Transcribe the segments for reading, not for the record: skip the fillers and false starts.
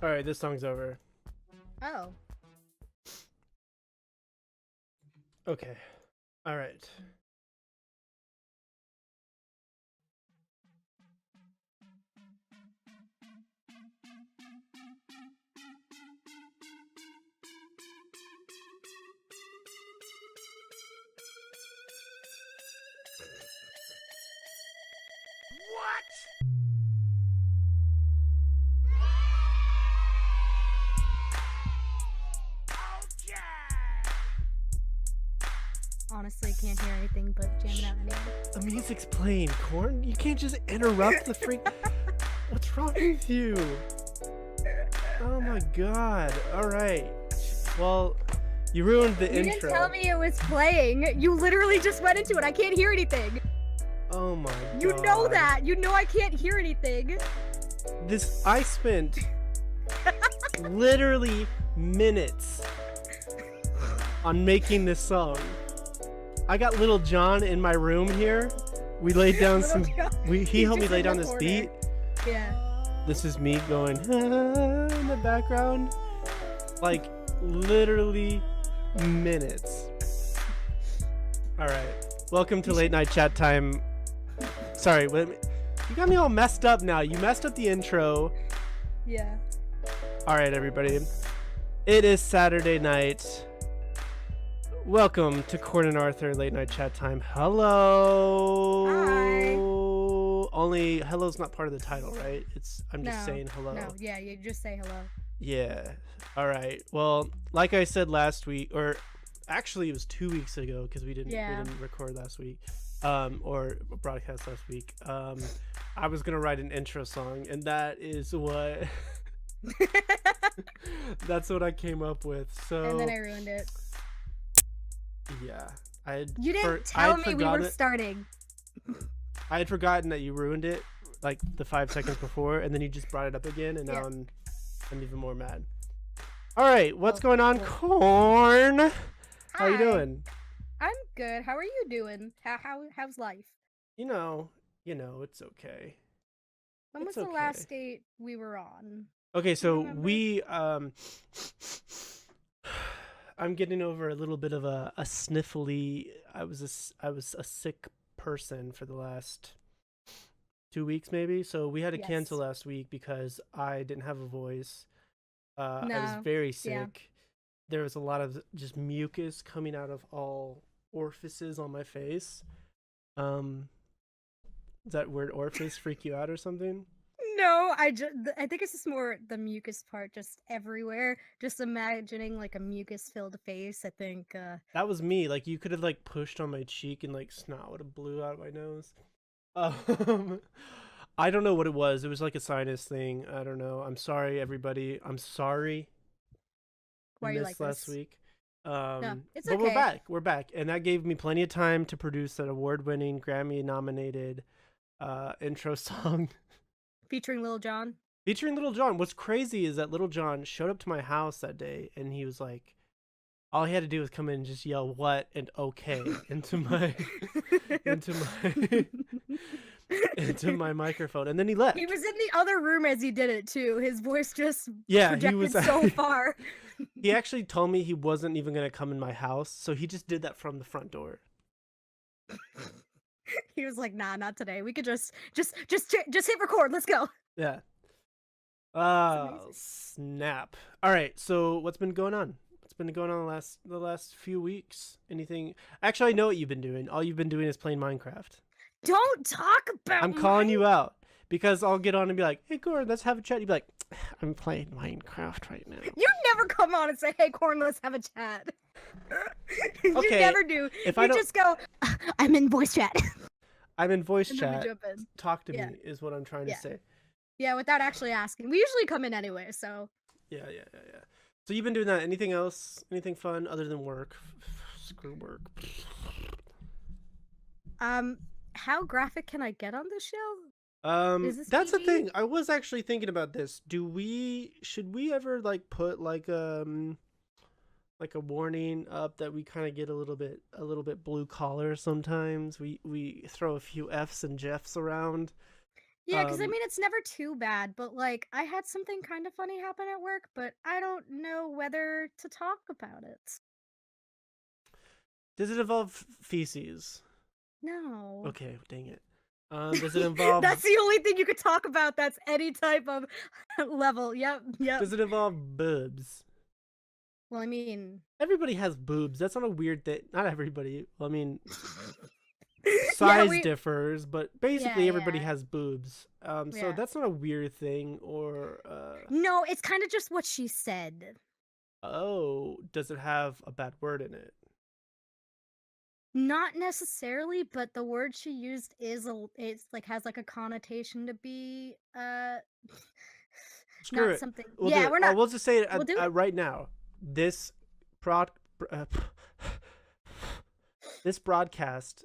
All right, this song's over. Oh. Okay. All right. Honestly, can't hear anything but jamming out anyway. The music's playing, Corn. You can't just interrupt the freak. What's wrong with you? Oh my god. All right. Well, you ruined the You intro. didn't tell me it was playing. You literally just went into it. I can't hear anything. Oh my god. You know that. You know I can't hear anything. I spent literally minutes on making this song. I got Little John in my room here. We laid down Little some. John. He helped me just lay in down the this corner. beat. Yeah. This is me going in the background, like literally minutes. All right, welcome to late night chat time. Sorry, wait, you got me all messed up now. You messed up the intro. Yeah. All right, everybody, it is Saturday night. Welcome to Corn and Arthur late night chat time. Hello. Hi. Only hello's not part of the title, right? I'm just No, saying hello. No, yeah, you just say hello. Yeah. All right. Well, like I said last week, or actually it was 2 weeks ago because we didn't record last week, or broadcast last week. I was gonna write an intro song, and that is what that's what I came up with. So And then I ruined it. yeah, You didn't tell me we were starting. I had forgotten that you ruined it like the 5 seconds before, and then you just brought it up again, and now I'm even more mad. All right, what's going on, Corn? How you doing? I'm good. How are you doing? How's life? You know, it's okay. When was the last date we were on? Okay, so we I'm getting over a little bit of a sniffly. I was a sick person for the last 2 weeks maybe, so we had to cancel last week because I didn't have a voice. I was very sick. Yeah. There was a lot of just mucus coming out of all orifices on my face. Does that word orifice freak you out or something? No, I think it's just more the mucus part just everywhere. Just imagining like a mucus filled face. I think that was me. Like you could have like pushed on my cheek and like snot would have blew out of my nose. I don't know what it was. It was like a sinus thing. I don't know. I'm sorry, everybody. I'm sorry. Why you like last this? week. No, it's but okay. We're back, and that gave me plenty of time to produce an award-winning, Grammy-nominated intro song featuring Little John. Featuring Little John. What's crazy is that Little John showed up to my house that day, and he was like, all he had to do was come in and just yell "what" and "okay" into my into my microphone, and then he left. He was in the other room as he did it too. His voice just projected he was so far. He actually told me he wasn't even gonna come in my house, so he just did that from the front door. He was like, "Nah, not today. We could just hit record. Let's go." Yeah. Snap. All right. So what's been going on? What's been going on the last few weeks? Anything? Actually, I know what you've been doing. All you've been doing is playing Minecraft. Don't talk about. I'm calling you out because I'll get on and be like, "Hey, Gordon, let's have a chat." You'd be like, "I'm playing Minecraft right now." You never come on and say, "Hey, Corn, let's have a chat." You never do. If you just go, "I'm in voice chat." I'm in voice chat. Talk to me is what I'm trying to say. Yeah, without actually asking. We usually come in anyway, so. Yeah. So you've been doing that. Anything else? Anything fun other than work? Screw work. How graphic can I get on this show? That's the thing. I was actually thinking about this. Should we ever like put like a warning up that we kind of get a little bit blue collar sometimes? We throw a few F's and Jeffs around. Yeah, because I mean, it's never too bad, but like, I had something kind of funny happen at work, but I don't know whether to talk about it. Does it involve feces? No. Okay, dang it. Does it involve? That's the only thing you could talk about. That's any type of level. Yep, yep. Does it involve boobs? Well, I mean, Everybody has boobs. That's not a weird thing. Not everybody. Well, I mean, yeah, size differs, but basically yeah, everybody yeah. has boobs. So Yeah. that's not a weird thing. Or No, it's kind of just what she said. oh, does it have a bad word in it? Not necessarily, but the word she used is it's like has like a connotation to be Screw not it. something. We'll do Yeah, it. we're not. We'll just say it We'll do it. right now. This prod, uh, this broadcast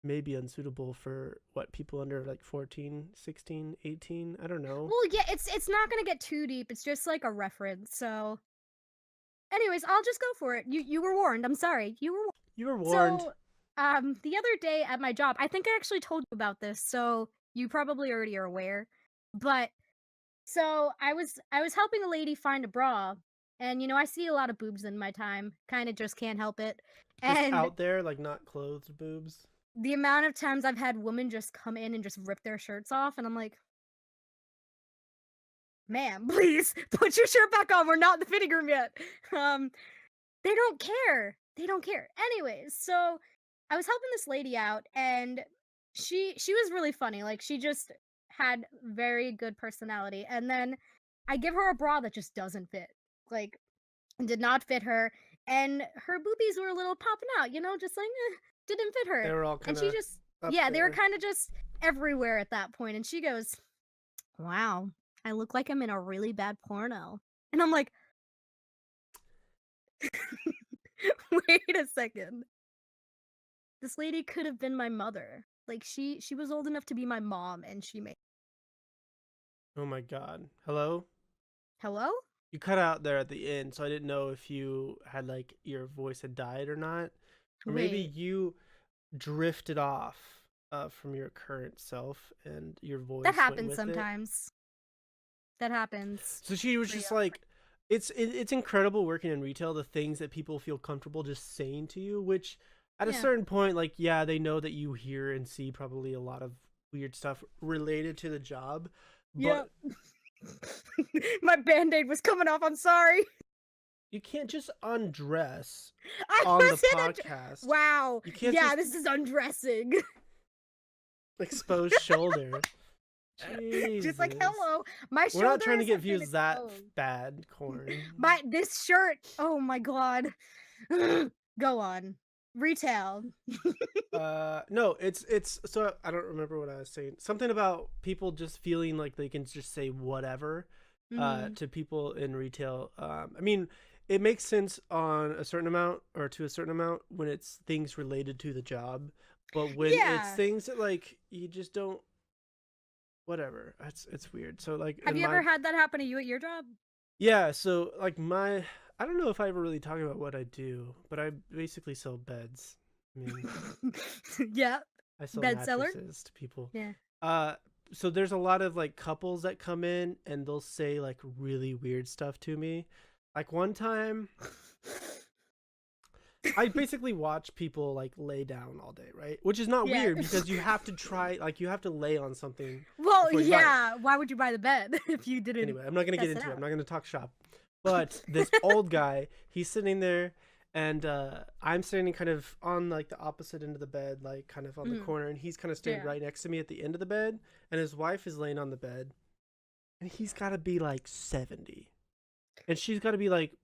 may be unsuitable for what, people under like 14, 16, 18. I don't know. Well, yeah, it's not gonna get too deep. It's just like a reference. So, anyways, I'll just go for it. You were warned. I'm sorry. You were warned. You were warned. So, the other day at my job, I think I actually told you about this. So you probably already are aware. But so I was helping a lady find a bra, and I see a lot of boobs in my time. Kind of just can't help it. Just And out there, like not clothed boobs. the amount of times I've had women just come in and just rip their shirts off, and I'm like, ma'am, please put your shirt back on. We're not in the fitting room yet. Um, they don't care. They don't care. Anyways, so I was helping this lady out, and she was really funny. Like, she just had very good personality. And then I give her a bra that just doesn't fit. Like, did not fit her, and her boobies were a little popping out. Just like didn't fit They her. were all And kind she of just up yeah, they were there. kind of just everywhere at that point. And she goes, "Wow, I look like I'm in a really bad porno." And I'm like, wait a second. This lady could have been my mother. Like, she was old enough to be my mom, and she made. Oh my god. Hello? Hello? You cut out there at the end, so I didn't know if you had like your voice had died or not. Or maybe Wait. you drifted off from your current self and your voice That went happens with it. sometimes. That happens. So she was just like, it's incredible working in retail, the things that people feel comfortable just saying to you, which at a Yeah. certain point, like, yeah, they know that you hear and see probably a lot of weird stuff related to the job. Yeah. But My band-aid was coming off. I'm sorry. you can't just undress I on the was in podcast. Wow. You can't Yeah, just this is undressing. exposed shoulder. Just like, Jesus. hello. My We're not trying to shoulders get have been views that exposed. bad, Corn. This shirt. Oh my god. Go on. Retail. No, it's so I don't remember what I was saying. Something about people just feeling like they can just say whatever Mhm. to people in retail. I mean, it makes sense on a certain amount or to a certain amount when it's things related to the job, but when it's Yeah. things that like you just don't, whatever. It's weird. So like Have in you my ever had that happen to you at your job? yeah, so like I don't know if I ever really talk about what I do, but I basically sell beds. I mean, Yeah. I sell Bed seller? mattresses to people. Yeah. Uh, so there's a lot of like couples that come in and they'll say like really weird stuff to me. Like one time, I basically watch people like lay down all day, right? Which is not Yeah. weird because you have to try, like you have to lay on something. Well, before you buy it. yeah. Why would you buy the bed if you didn't? Anyway, I'm not gonna get test it into it. I'm out? not gonna talk shop. But this old guy, he's sitting there, and I'm standing kind of on like the opposite end of the bed, like kind of on the Mhm. corner, and he's kind of standing Yeah. right next to me at the end of the bed, and his wife is laying on the bed, and he's got to be like 70, and she's got to be like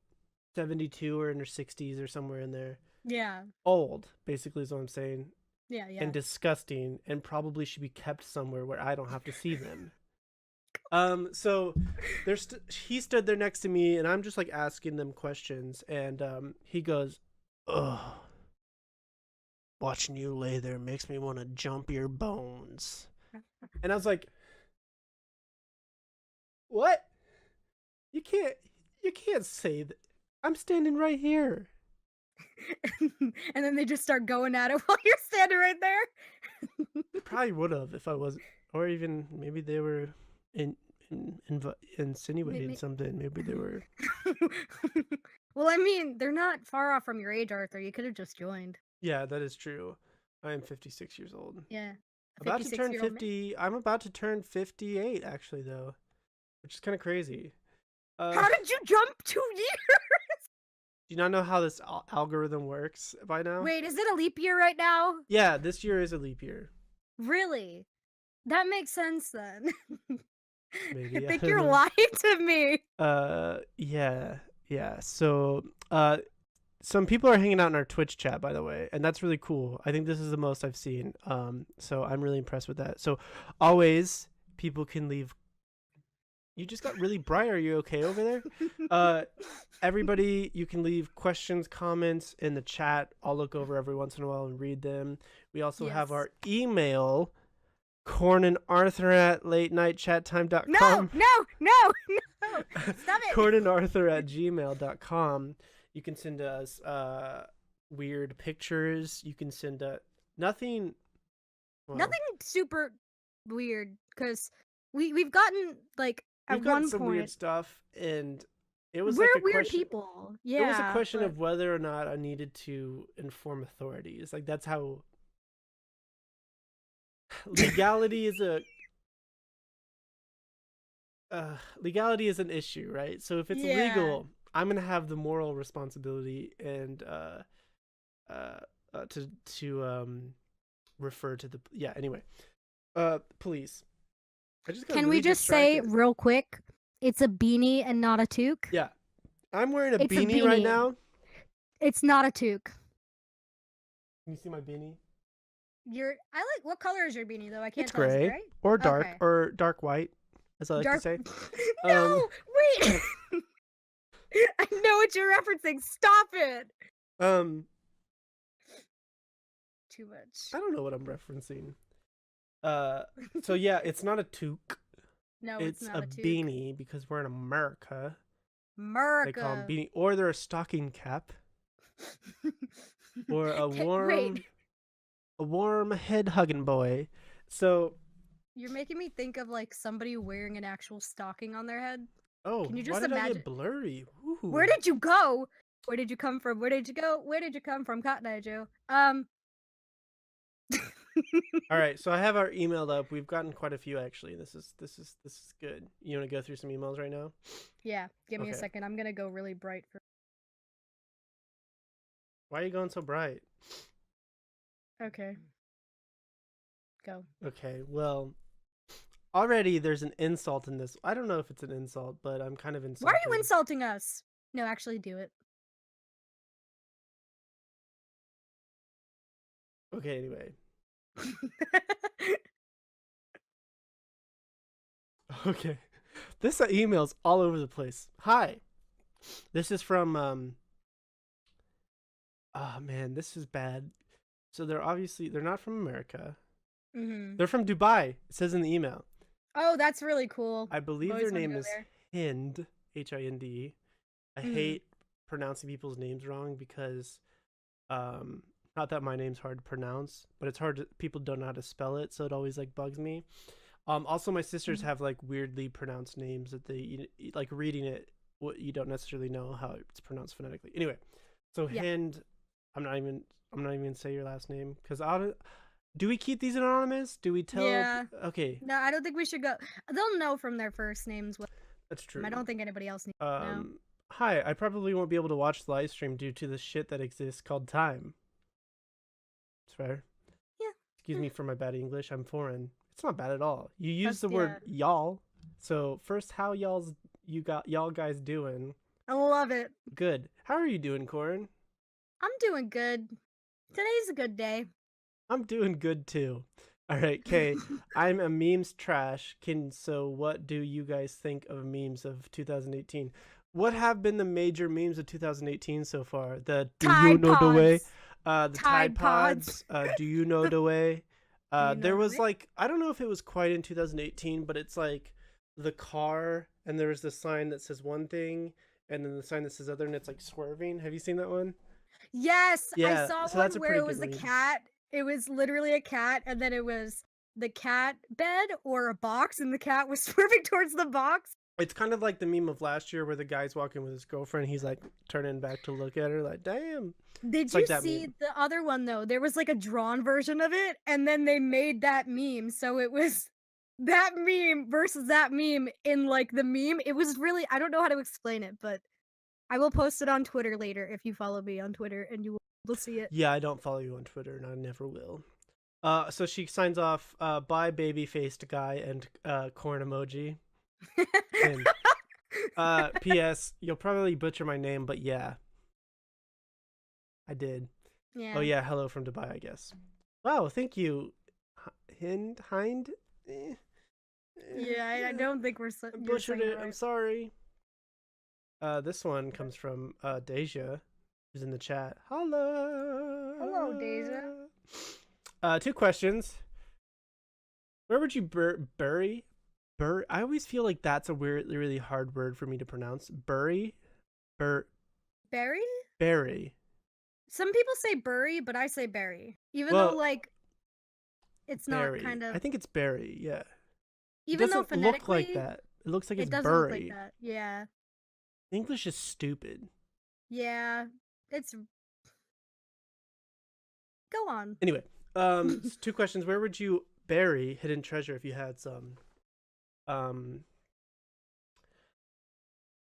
72 or in her 60s or somewhere in there. Yeah. Old, basically, is what I'm saying, Yeah. Yeah. and disgusting, and probably should be kept somewhere where I don't have to see them. So he stood there next to me, and I'm just like asking them questions, and he goes, "Ugh, watching you lay there makes me want to jump your bones." And I was like, "What? You can't say that. I'm standing right here." And then they just start going at it while you're standing right there. I probably would have if I was. or even maybe they were insinuating something. Maybe they were. Well, I mean, they're not far off from your age, Arthur. You could have just joined. Yeah, that is true. I am 56 years old. Yeah. About to turn 56-year-old 50. I'm about to turn 58 actually though, which is kind of crazy. How did you jump 2 years? Do you not know how this algorithm works by now? Wait, is it a leap year right now? Yeah, this year is a leap year. Really? That makes sense then. Maybe. I think you're lying to me. Yeah. So, some people are hanging out in our Twitch chat, by the way, and that's really cool. I think this is the most I've seen. So I'm really impressed with that. So, always people can leave. You just got really bright. Are you okay over there? Everybody, you can leave questions, comments in the chat. I'll look over every once in a while and read them. We also have our email, Corn and Arthur at latenightchattime.com. No. Stop it. Corn and Arthur at gmail.com. You can send us weird pictures. You can send nothing. Well, nothing super weird, because we've gotten like at one some point weird stuff, and it was we're like a weird question, people. Yeah, it was a question of whether or not I needed to inform authorities. Like that's how legality is legality is an issue, right? So if it's illegal, I'm gonna have the moral responsibility and to refer to the anyway. Police. Can we just say real quick, it's a beanie and not a toque? Yeah. I'm wearing a beanie right now. It's not a toque. Can you see my beanie? What color is your beanie though? I can't it's tell. gray, It's gray or dark, or dark white, as I like to say. No, wait. I know what you're referencing. Stop it. Too much. I don't know what I'm referencing. So yeah, it's not a toque. No, it's not a toque. beanie because we're in America. They call them beanie, or they're a stocking cap, or a warm head hugging boy. So you're making me think of like somebody wearing an actual stocking on their head. Oh, can you just why did imagine? I get blurry? Ooh. Where did you go? Where did you come from? Where did you go? Where did you come from, Cotton Eye Joe? All right, so I have our emailed up. We've gotten quite a few actually. This is good. You want to go through some emails right now? Yeah, give me a second. I'm gonna go really bright for. Why are you going so bright? Okay. Go. Okay, well, already there's an insult in this. I don't know if it's an insult, but I'm kind of insulted. Why are you insulting us? No, actually do it. Okay, anyway. Okay. This email's all over the place. Hi. This is from oh man, this is bad. So they're not from America. Mm-hmm. They're from Dubai. It says in the email. Oh, that's really cool. I believe their name is Hind, Hind. I hate pronouncing people's names wrong because not that my name's hard to pronounce, but it's hard people don't know how to spell it, so it always like bugs me. Also my sisters have like weirdly pronounced names that they like reading it you don't necessarily know how it's pronounced phonetically. Anyway, so Hind, I'm not even gonna say your last name because do we keep these anonymous? Do we tell? Yeah. Okay. No, I don't think we should go. They'll know from their first names. That's true. I don't think anybody else needs to know. Hi, I probably won't be able to watch the live stream due to the shit that exists called time. It's fair. Yeah. Excuse me for my bad English. I'm foreign. It's not bad at all. You use the word y'all. So first, how y'all guys doing? I love it. Good. How are you doing, Corin? I'm doing good. Today's a good day. I'm doing good too. All right, Kay. I'm a memes trash. So what do you guys think of memes of 2018? What have been the major memes of 2018 so far? The you know the way? The Tide Pods. Do you know the way? There was like, I don't know if it was quite in 2018, but it's like the car and there's the sign that says one thing and then the sign that says other, and it's like swerving. Have you seen that one? Yes, yeah, I saw one where it was the cat. It was literally a cat, and then it was the cat bed or a box, and the cat was swerving towards the box. It's kind of like the meme of last year where the guy's walking with his girlfriend. He's like turning back to look at her, like, damn. Did It's you like that see meme. the other one though? There was like a drawn version of it, and then they made that meme. So it was that meme versus that meme in like the meme. It was really, I don't know how to explain it, but I will post it on Twitter later if you follow me on Twitter, and you will see it. Yeah, I don't follow you on Twitter, and I never will. So she signs off, bye baby faced guy and corn emoji. And P.S. You'll probably butcher my name, but yeah, I did. Yeah. Oh yeah, hello from Dubai, I guess. Wow, thank you, Hind. Yeah, I don't think we're I butchered it. right. I'm sorry. This one comes from Deja, who's in the chat. Hello. Hello, Deja. 2 questions. Where would you bury? I always feel like that's a really hard word for me to pronounce. Bury? Berry? Bury. Some people say bury, but I say berry. Even Well, though like it's Berry. not kind of I think it's berry, yeah. even It though doesn't look like phonetically that. It looks like it it's doesn't look like bury. that. Yeah. English is stupid. Yeah. It's go on. Anyway, 2 questions. Where would you bury hidden treasure if you had some?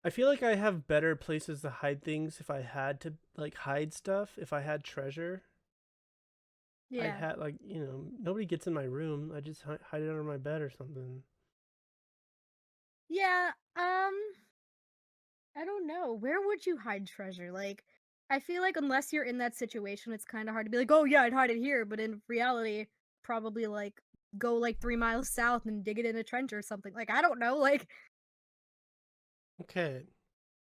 I feel like I have better places to hide things if I had to like hide stuff. If I had treasure, I Yeah. had like nobody gets in my room. I just hide it under my bed or something. Yeah. I don't know. Where would you hide treasure? Like I feel like unless you're in that situation, it's kind of hard to be like, "Oh yeah, I'd hide it here," but in reality, probably like go like 3 miles south and dig it in a trench or something. Like I don't know, like Okay,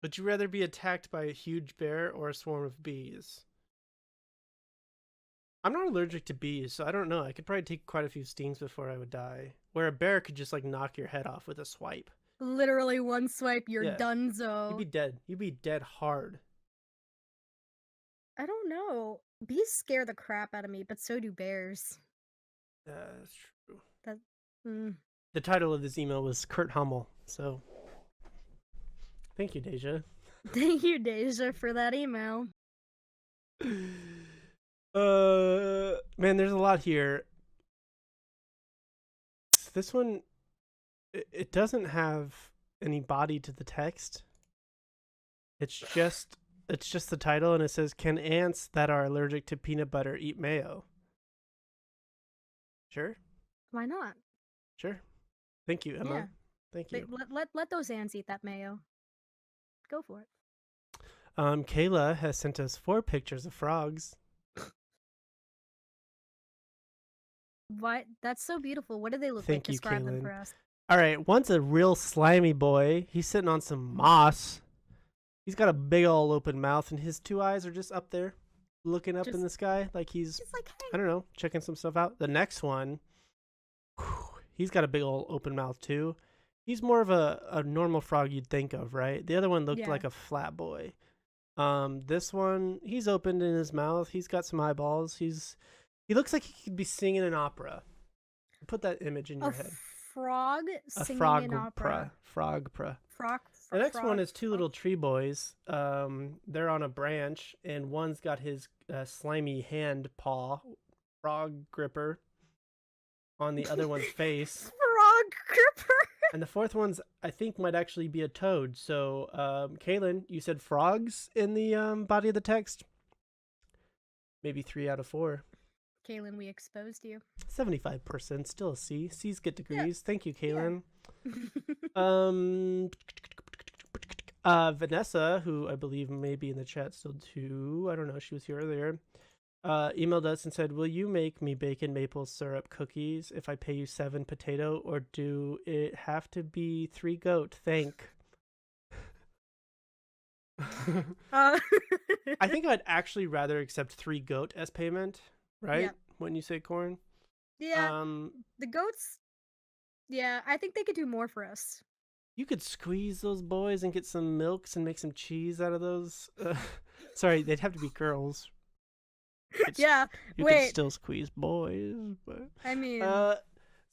would you rather be attacked by a huge bear or a swarm of bees? I'm not allergic to bees, so I don't know. I could probably take quite a few stings before I would die. Where a bear could just like knock your head off with a swipe. literally one swipe, you're Yeah, you'd be donezo. dead. You'd be dead hard. I don't know. Bees scare the crap out of me, but so do bears. That's true. That mm. The title of this email was Kurt Hummel, so thank you, Deja. Thank you, Deja, for that email. Man, there's a lot here. This one, it doesn't have any body to the text. It's just the title, and it says, "Can ants that are allergic to peanut butter eat mayo?" Sure. Why not? Sure. Thank you, Emma. Yeah. Thank you. Let those ants eat that mayo. Go for it. Kayla has sent us 4 pictures of frogs. What? That's so beautiful. What do they look Thank like? you, Describe them Kaylin. for us. All right, one's a real slimy boy. He's sitting on some moss. He's got a big old open mouth, and his 2 eyes are just up there, looking up in the sky like he's like, hey. I don't know, checking some stuff out. The next one, he's got a big old open mouth too. He's more of a normal frog you'd think of, right? The other one looked like a flat boy. This one, he's opened in his mouth. He's got some eyeballs. He looks like he could be singing an opera. Put that image in your head. Frog singing an opera. Frog. The next one is 2 little tree boys. They're on a branch, and one's got his slimy hand paw, frog gripper, on the other one's face. Frog gripper. And the 4th one's, I think, might actually be a toad. So, Kaylin, you said frogs in the body of the text. Maybe 3 out of 4. Kaylin, we exposed you. 75%, still a C. C's get degrees. Yeah. Thank you, Kaylin. Yeah. Vanessa, who I believe may be in the chat still too. I don't know. She was here earlier. Emailed us and said, "Will you make me bacon maple syrup cookies if I pay you 7 potato, or do it have to be 3 goat? Thank." I think I'd actually rather accept 3 goat as payment, right? Yep. When you say corn. Yeah. The goats. Yeah, I think they could do more for us. You could squeeze those boys and get some milks and make some cheese out of those. Sorry, they'd have to be girls. Yeah, you could still squeeze boys, but I mean,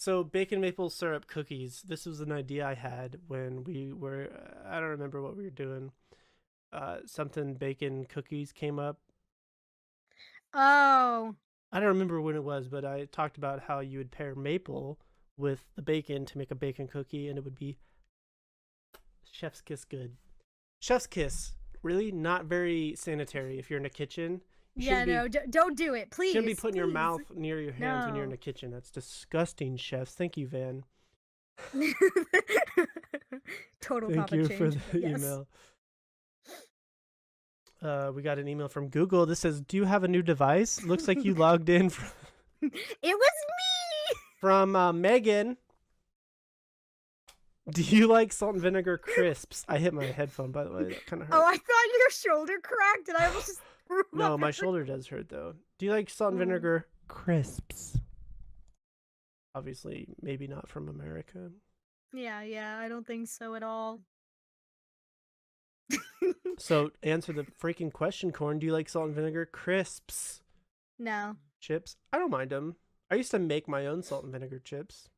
So bacon maple syrup cookies. This was an idea I had when we were. I don't remember what we were doing. Something bacon cookies came up. Oh, I don't remember when it was, but I talked about how you would pair maple with the bacon to make a bacon cookie, and it would be chef's kiss good. Chef's kiss. Really not very sanitary if you're in a kitchen. You yeah, shouldn't be no, don't do it, shouldn't be please, putting your please. mouth near your hands when you're in No. a kitchen. That's disgusting, chefs. Thank you, Van. Total Thank Papa you for change, the but yes. email. We got an email from Google. This says, "Do you have a new device? Looks like you logged in It was me. from Megan. Do you like salt and vinegar crisps?" I hit my headphone, by the way. That kind of hurt. Oh, I thought your shoulder cracked, and I almost just threw No, up my every- shoulder does hurt though. Do you like salt and vinegar crisps? Obviously, maybe not from America. Yeah, I don't think so at all. So answer the freaking question, Corn. Do you like salt and vinegar crisps? No. Chips? I don't mind them. I used to make my own salt and vinegar chips.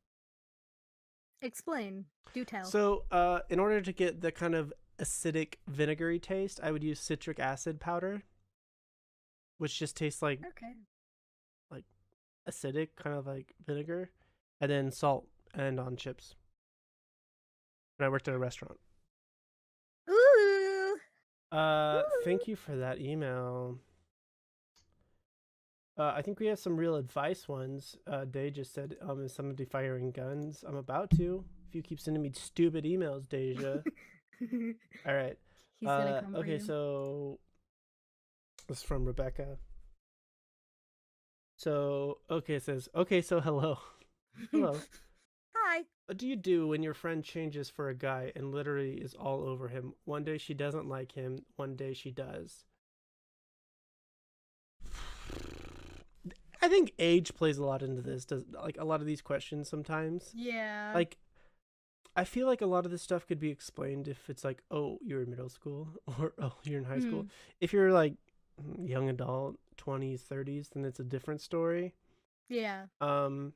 Explain. Do tell. So, in order to get the kind of acidic vinegary taste, I would use citric acid powder, which just tastes like Okay. acidic, kind of like vinegar, and then salt and on chips. And I worked at a restaurant. Ooh. Thank you for that email. I think we have some real advice ones. Day just said, is somebody firing guns? I'm about to. If you keep sending me stupid emails, Deja. All right. He's gonna come for Okay, you. so this is from Rebecca. So, okay, it says, okay, so hello. Hello. Hi. What do you do when your friend changes for a guy and literally is all over him? One day she doesn't like him, one day she does. I think age plays a lot into this. Does like a lot of these questions sometimes? Yeah. Like I feel like a lot of this stuff could be explained if it's like, oh, you're in middle school or oh, you're in high school. If you're like young adult, 20s, 30s, then it's a different story. Yeah. Um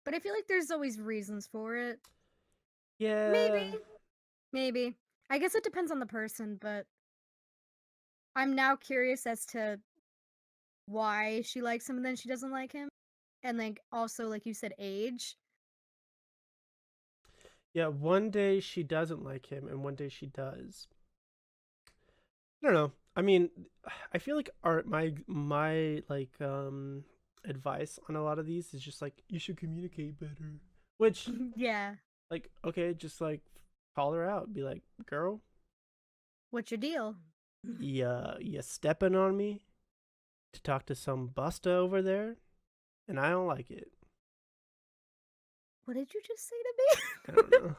But I feel like there's always reasons for it. yeah. Maybe. I guess it depends on the person, but I'm now curious as to why she likes him and then she doesn't like him. And like also like you said, age. Yeah, one day she doesn't like him and one day she does. I don't know. I mean, I feel like my like advice on a lot of these is just like you should communicate better. Which Yeah. like okay, just like call her out, be like, "Girl, What's your deal? you stepping on me to talk to some busta over there, and I don't like it." What did you just say to I don't know. me?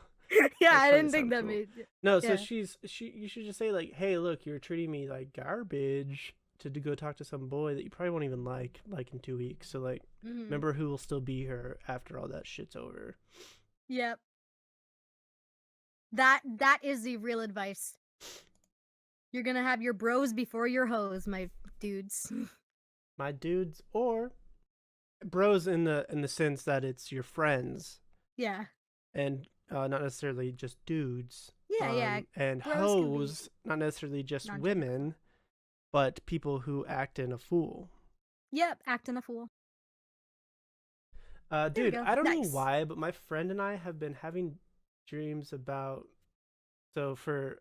Yeah, was I trying to didn't think sound that cool. made No, so Yeah. you should just say like, "Hey, look, you're treating me like garbage to go talk to some boy that you probably won't even like in 2 weeks. So like, remember who will still be here after all that shit's over." Yep. That is the real advice. You're gonna have your bros before your hoes, my dudes. My dudes or bros in the sense that it's your friends Yeah. and not necessarily just dudes. Yeah. And Bros can be hoes, not necessarily just non-gender. women, but people who act in a fool. Yep, acting a fool. Dude, go. I don't know Nice. why, but my friend and I have been having dreams about so for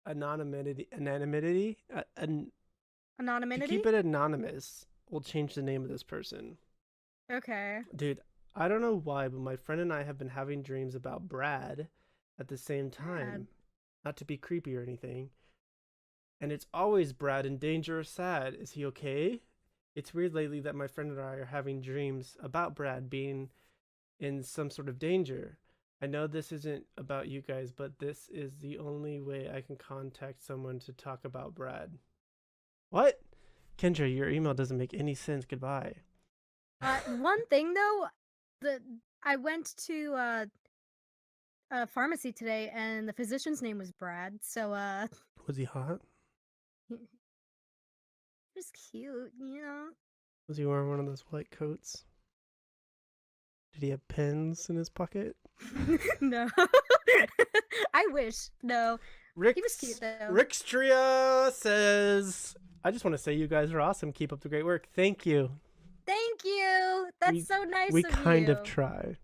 anonymity and to Anonymity? keep it anonymous, we'll change the name of this person. Okay. Dude, I don't know why, but my friend and I have been having dreams about Brad at the same time. Brad. Not to be creepy or anything. And it's always Brad in danger or sad. Is he okay? It's weird lately that my friend and I are having dreams about Brad being in some sort of danger. I know this isn't about you guys, but this is the only way I can contact someone to talk about Brad. What? Kendra, your email doesn't make any sense. Goodbye. One thing though, I went to a pharmacy today and the physician's name was Brad. So Was he hot? he was cute, you know. Was he wearing one of those white coats? Did he have pens in his pocket? No. I wish. No. He was cute though. Rickstria says, I just want to say you guys are awesome. Keep up the great work. Thank you. Thank you. That's so nice We of kind you. of try.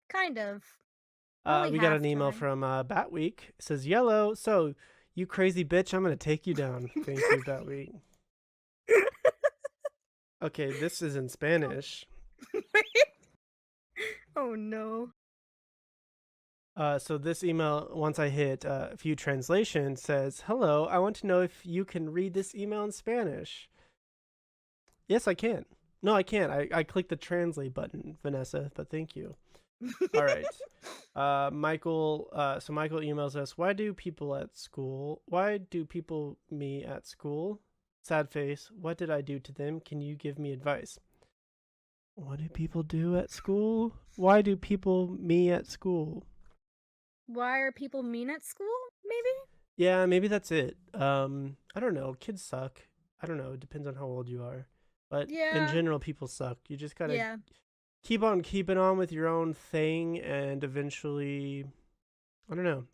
Kind of. We got an email from Bat Week. It says, Yellow, so you crazy bitch, I'm going to take you down. Thank you, Bat Week. Okay, this is in Spanish. Oh no. So this email, once I hit a few translations, says, Hello, I want to know if you can read this email in Spanish. Yes, I can. No, I can't. I clicked the translate button, Vanessa, but thank you. All right. Michael, so Michael emails us, why do people me at school? Sad face. What did I do to them? Can you give me advice? What do people do at school? Why do people me at school? Why are people mean at school? Maybe? Yeah, maybe that's it. I don't know. Kids suck. I don't know. It depends on how old you are. But in general, people suck. You just gotta keep on keeping on with your own thing, and eventually, I don't know,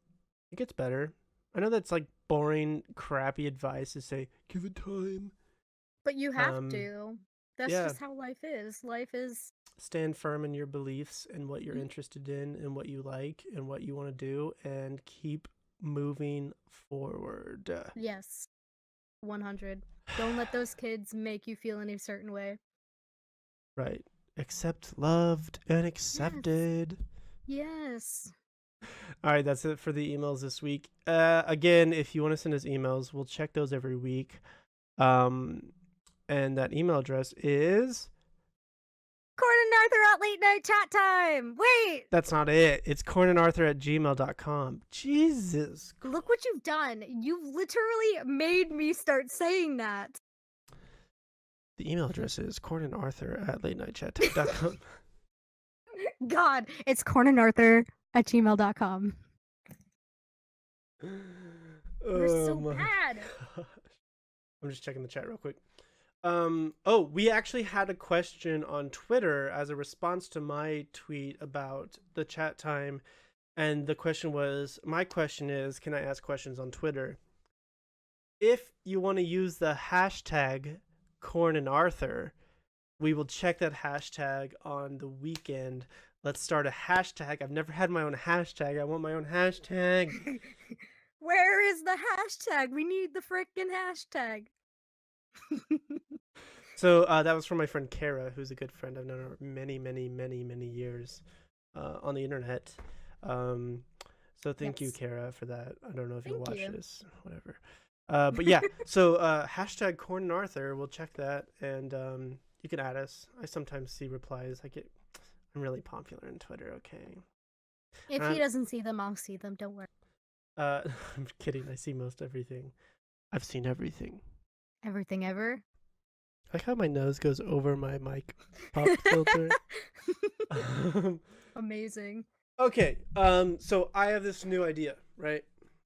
it gets better. I know that's like boring, crappy advice to say, give it time. But you have to. That's just how life is. Life is... Stand firm in your beliefs and what you're interested in and what you like and what you want to do, and keep moving forward. Yes. 100. Don't let those kids make you feel any certain way. Right. Accept loved and accepted. Yes. All right, that's it for the emails this week. Again, if you want to send us emails, we'll check those every week. And that email address is Corn and Arthur at late night chat time. Wait. That's not it. It's cornandarthur@gmail.com. Jesus. Look what you've done. You've literally made me start saying that. The email address is cornandarthur@latenightchattime.com. God, it's cornandarthur@gmail.com. We're so bad. Gosh. I'm just checking the chat real quick. We actually had a question on Twitter as a response to my tweet about the chat time. And the question was, my question is, can I ask questions on Twitter? If you want to use the hashtag Corn and Arthur, we will check that hashtag on the weekend. Let's start a hashtag. I've never had my own hashtag. I want my own hashtag. Where is the hashtag? We need the frickin' hashtag. So that was from my friend Kara, who's a good friend. I've known her many, many, many, many years on the internet. So thank you, Kara, for that. I don't know if you'll watch this, whatever. But yeah, so hashtag Corn and Arthur. We'll check that, and you can add us. I sometimes see replies. I'm really popular on Twitter. Okay. If he doesn't see them, I'll see them. Don't worry. I'm kidding. I see most everything. I've seen everything. Everything ever. I like how my nose goes over my mic pop filter. Amazing. Okay, so I have this new idea, right?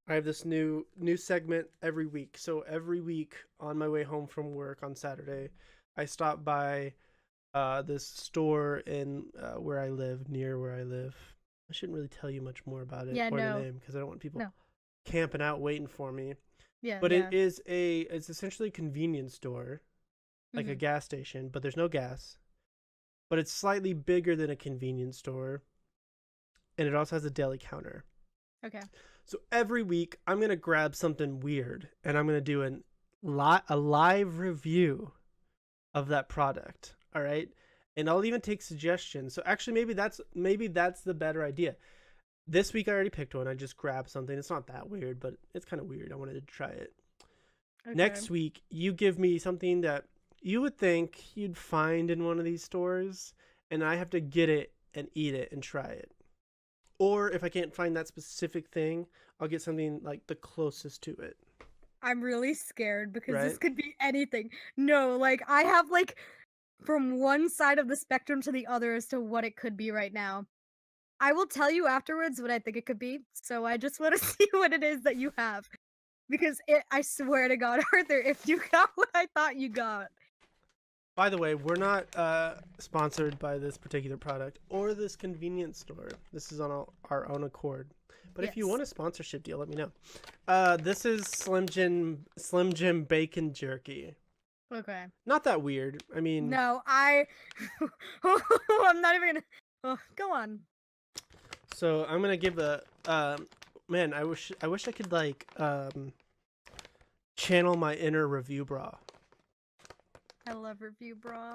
I have this new segment every week. So every week on my way home from work on Saturday, I stop by this store in where I live, near where I live. I shouldn't really tell you much more about it or the name because I don't want people camping out waiting for me. Yeah, but it's essentially a convenience store, like a gas station, but there's no gas. But it's slightly bigger than a convenience store, and it also has a deli counter. Okay. So every week I'm gonna grab something weird, and I'm gonna do a live review of that product. All right, and I'll even take suggestions. So actually, maybe that's the better idea. This week I already picked one. I just grabbed something. It's not that weird, but it's kind of weird. I wanted to try it. Okay. Next week, you give me something that you would think you'd find in one of these stores, and I have to get it and eat it and try it. Or if I can't find that specific thing, I'll get something like the closest to it. I'm really scared because this could be anything. No, like I have like from one side of the spectrum to the other as to what it could be right now. I will tell you afterwards what I think it could be. So I just want to see what it is that you have. Because I swear to God, Arthur, if you got what I thought you got. By the way, we're not sponsored by this particular product or this convenience store. This is on our own accord. But if you want a sponsorship deal, let me know. This is Slim Jim Bacon Jerky. Okay. Not that weird. I mean, no, I'm not even gonna. Oh, go on. So I'm gonna give a man. I wish I could like channel my inner review bra. I love review bra.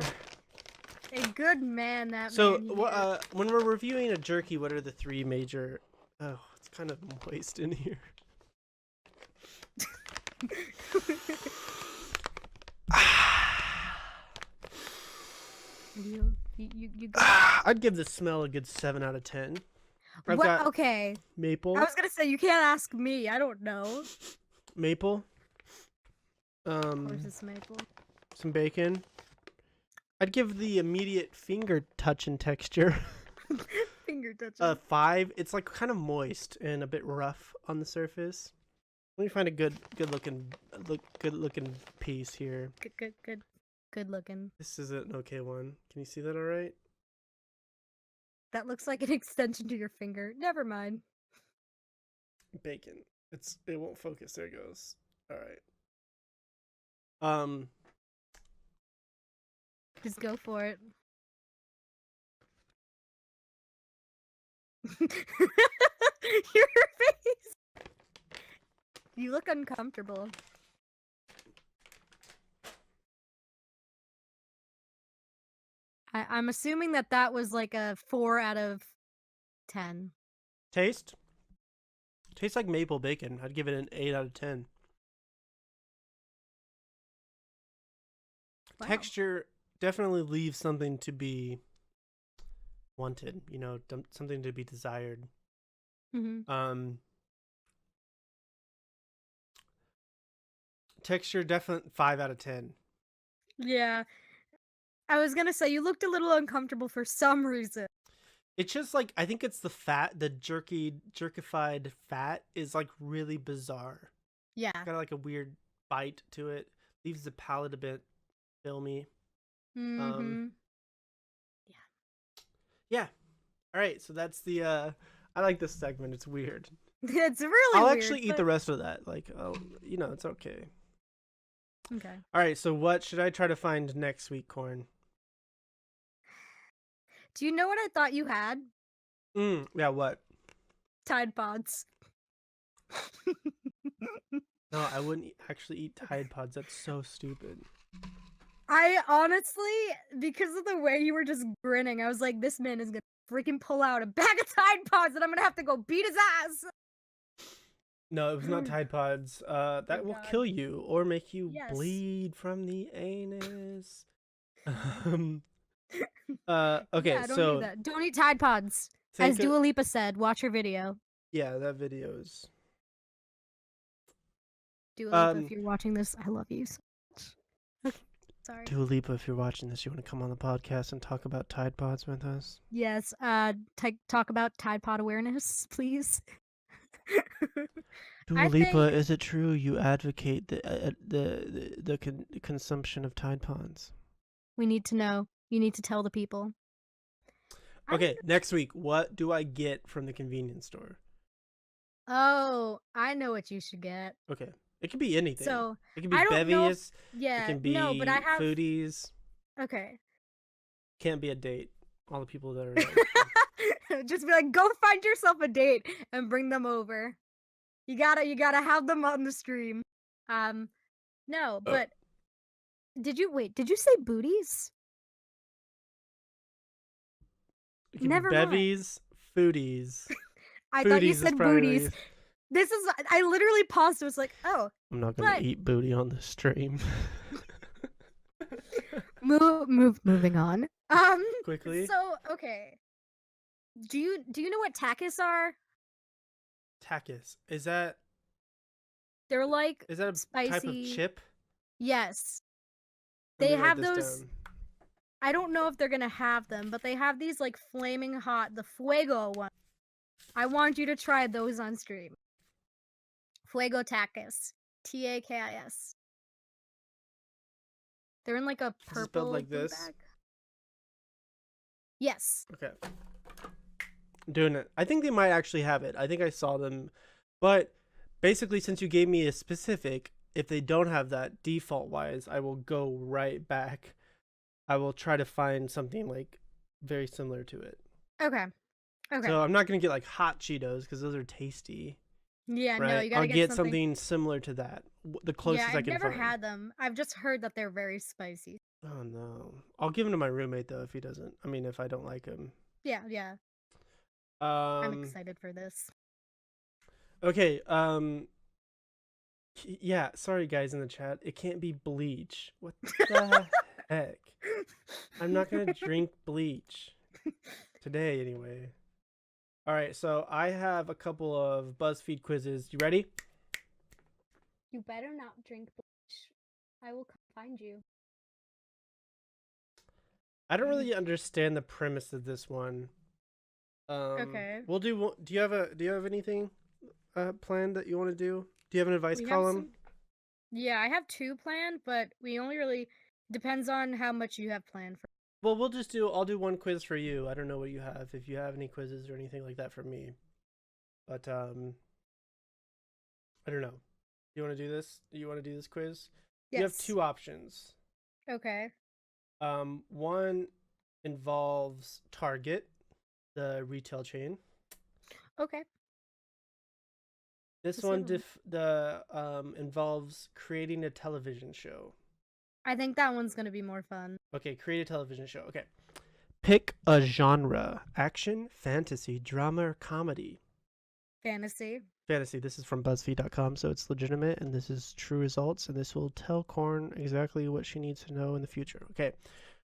A good man, that So man. when we're reviewing a jerky, what are the three major? Oh, it's kind of moist in here. You go. I'd give the smell a good 7 out of 10. Okay. Maple. I was gonna say you can't ask me. I don't know. Maple. Of course it's maple. Some bacon. I'd give the immediate finger touch and texture. Finger touch. 5. It's like kind of moist and a bit rough on the surface. Let me find a good looking piece here. Good looking. This is an okay one. Can you see that all right? That looks like an extension to your finger. Never mind. Bacon. It won't focus. There it goes. All right. Just go for it. Your face. You look uncomfortable. I'm assuming that was like a 4 out of 10. Taste? Tastes like maple bacon. I'd give it an 8 out of 10. Wow. Texture definitely leaves something to be wanted, you know, something to be desired. Texture definitely 5 out of 10. Yeah. I was gonna say you looked a little uncomfortable for some reason. It's just like, I think it's the fat, the jerkified fat is like really bizarre. Yeah. It's got like a weird bite to it. Leaves the palate a bit filmy. Yeah. Yeah. All right, so that's the I like this segment. It's weird. It's really I'll weird, actually eat the rest of that. Like, you know, it's okay. Okay. All right, so what should I try to find next week, Corn? Do you know what I thought you had? Yeah, what? Tide Pods. No, I wouldn't actually eat Tide Pods. That's so stupid. I honestly, because of the way you were just grinning, I was like, this man is gonna freaking pull out a bag of Tide Pods and I'm gonna have to go beat his ass. No, it was not Tide Pods. That will kill you or make you bleed from the anus. Okay, yeah, don't do that. Don't eat Tide Pods. As Dua Lipa said, watch her video. Yeah, that video is. Dua Lipa, if you're watching this, I love you so much. Okay, sorry. Dua Lipa, if you're watching this, you want to come on the podcast and talk about Tide Pods with us? Yes. Talk about Tide Pod awareness, please. Dua Lipa, is it true you advocate the consumption of Tide Pods? We need to know. You need to tell the people. Okay, next week, what do I get from the convenience store? Oh, I know what you should get. Okay. It could be anything. So, it can be bevies. Yeah. It can be but I have foodies. Okay. Can't be a date. All the people that are just be like, go find yourself a date and bring them over. You gotta have them on the stream. No, but did you say booties? Never bevies, foodies. I thought you said booties. This is, I literally paused. It was like, oh. I'm not gonna eat booty on the stream. Moving on. Quickly. So, okay. Do you know what takis are? Takis. Is that? They're like. Is that a spicy type of chip? Yes. They have those. Down. I don't know if they're gonna have them, but they have these like flaming hot, the Fuego one. I want you to try those on stream. Fuego takis. Takis. They're in like a Is it purple spelled like blue this? bag. Yes. Okay. Doing it. I think they might actually have it. I think I saw them. But basically, since you gave me a specific, if they don't have that default wise, I will go right back. I will try to find something like very similar to it. Okay. Okay. So I'm not going to get like hot Cheetos because those are tasty. Yeah, Right? no, you gotta I'll get something. something similar to that. The Yeah, closest I I've can never find. had them. I've just heard that they're very spicy. Oh no. I'll give them to my roommate though if he doesn't. I mean, if I don't like him. Yeah, yeah. I'm Um excited for this. okay, yeah, sorry guys in the chat. It can't be bleach. What the heck? I'm not going to drink bleach today anyway. All right, so I have a couple of BuzzFeed quizzes. You ready? You better not drink bleach. I will come find you. I don't really understand the premise of this one. Okay. We'll do. Do you have anything planned that you want to do? Do you have an advice We have column? Yeah, I have 2 planned, but we only really depends on how much you have planned for. Well, I'll do one quiz for you. I don't know what you have. If you have any quizzes or anything like that for me, but I don't know. You want to do this? You want to do this quiz? Yes. You have 2 options. Okay. One involves Target, the retail chain. Okay. This one involves creating a television show. I think that one's gonna be more fun. Okay, create a television show. Okay. Pick a genre: action, fantasy, drama, or comedy. Fantasy. Fantasy. This is from BuzzFeed.com, so it's legitimate, and this is true results, and this will tell Korn exactly what she needs to know in the future. Okay.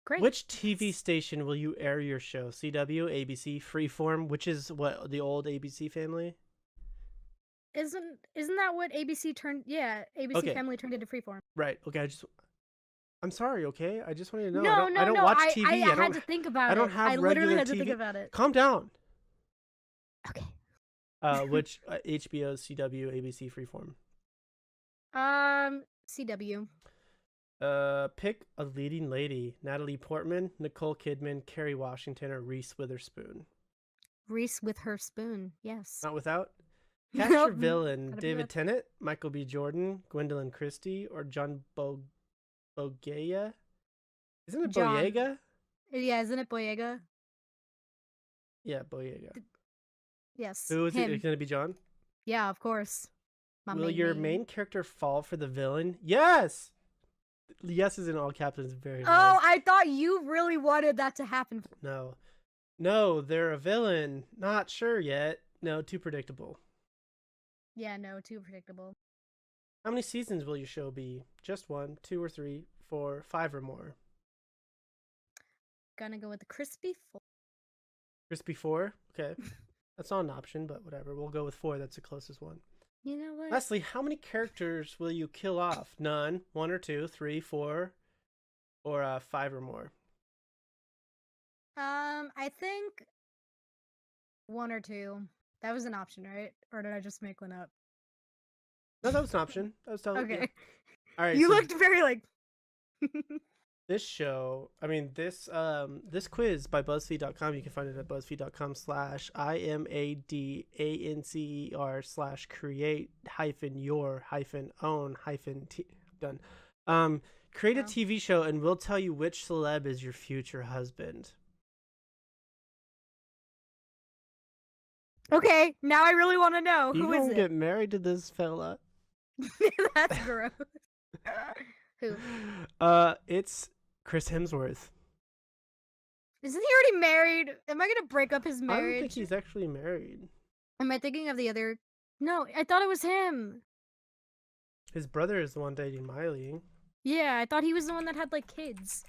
Great. Which TV station will you air your show? CW, ABC, Freeform, which is what, the old ABC family? Isn't that what ABC turned? Yeah, ABC Okay. Family turned into Freeform. Right. Okay. I'm sorry. Okay. I just want you to know. No, I don't watch TV. I had to think about it. I don't have I literally regular had to TV. think about it. Calm down. Okay. Which HBO, CW, ABC, Freeform? CW. Pick a leading lady: Natalie Portman, Nicole Kidman, Kerry Washington, or Reese Witherspoon. Reese with her spoon. Yes. Not without. Cast Nope. your villain: Gotta be David with- Tennant, Michael B. Jordan, Gwendolyn Christie, or John Boyega? Isn't it John. Boyega? Yeah, isn't it Boyega? Yeah, Boyega. Yes. Who is him. it going to be? John? Yeah, of course. Will your main character fall for the villain? Yes! Yes is in all caps. It's very Oh, low. I thought you really wanted that to happen. No. No, they're a villain. Not sure yet. No, too predictable. Yeah, no, too predictable. How many seasons will your show be? Just 1, 2 or 3, 4, 5 or more? Gonna go with the crispy 4. Crispy 4? Okay. That's not an option, but whatever. We'll go with 4. That's the closest one. You know what? Leslie, how many characters will you kill off? None, 1 or 2, 3, 4, or 5 or more? I think 1 or 2. That was an option, right? Or did I just make one up? No, that was an option. That was totally Okay. yeah. All right. You so looked very like. this quiz by BuzzFeed.com. You can find it at BuzzFeed.com/IMADANCER/create-your-own-t. Done. Create a Wow. TV show, and we'll tell you which celeb is your future husband. Okay, now I really want to know. You Who is won't it? get married to this fella. That's gross. Who? It's Chris Hemsworth. Isn't he already married? Am I gonna break up his I don't think marriage? he's actually married. Am I thinking of the other? No, I thought it was him. His brother is the one dating Miley. Yeah, I thought he was the one that had like kids.